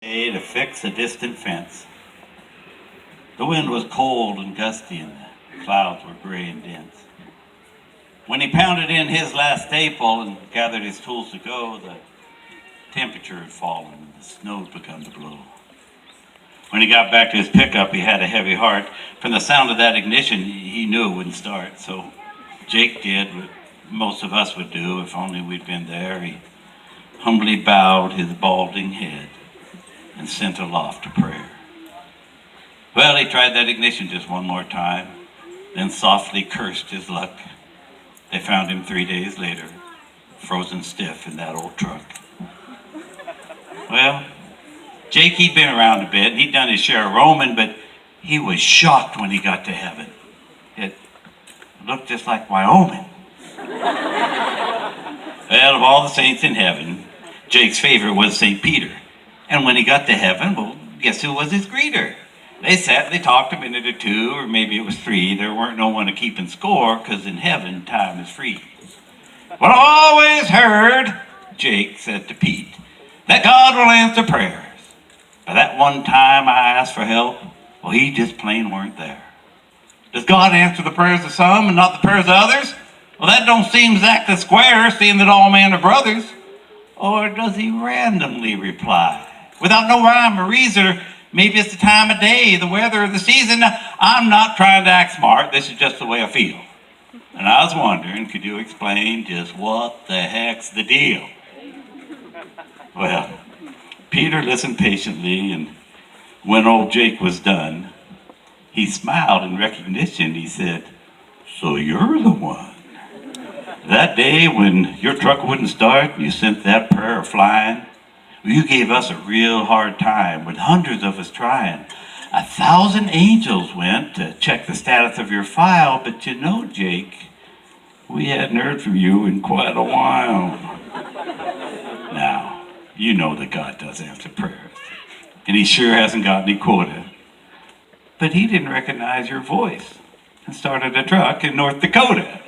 To fix a distant fence. The wind was cold and gusty and the clouds were gray and dense. When he pounded in his last staple and gathered his tools to go, the temperature had fallen and the snow had begun to blow. When he got back to his pickup, he had a heavy heart. From the sound of that ignition, he knew it wouldn't start. So Jake did what most of us would do if only we'd been there. He humbly bowed his balding head and sent aloft a prayer. Well, he tried that ignition just one more time, then softly cursed his luck. They found him 3 days later, frozen stiff in that old truck. Well, Jake, he'd been around a bit, and he'd done his share of roaming, but he was shocked when he got to heaven. It looked just like Wyoming. Well, of all the saints in heaven, Jake's favorite was St. Peter. And when he got to heaven, well, guess who was his greeter? They sat, they talked a minute or two, or maybe it was 3. There weren't no one to keep in score, because in heaven, time is free. Well, I've always heard, Jake said to Pete, that God will answer prayers. But that one time I asked for help, well, he just plain weren't there. Does God answer the prayers of some and not the prayers of others? Well, that don't seem exactly square, seeing that all men are brothers. Or does he randomly reply? Without no rhyme or reason, or maybe it's the time of day, the weather, or the season. I'm not trying to act smart. This is just the way I feel. And I was wondering, could you explain just what the heck's the deal? Well, Peter listened patiently, and when old Jake was done, he smiled in recognition. He said, "So you're the one. That day when your truck wouldn't start and you sent that prayer flying, you gave us a real hard time with hundreds of us trying. 1,000 angels went to check the status of your file, but you know, Jake, we hadn't heard from you in quite a while." Now, you know that God does answer prayers, and he sure hasn't got any quota. But he didn't recognize your voice and started a truck in North Dakota.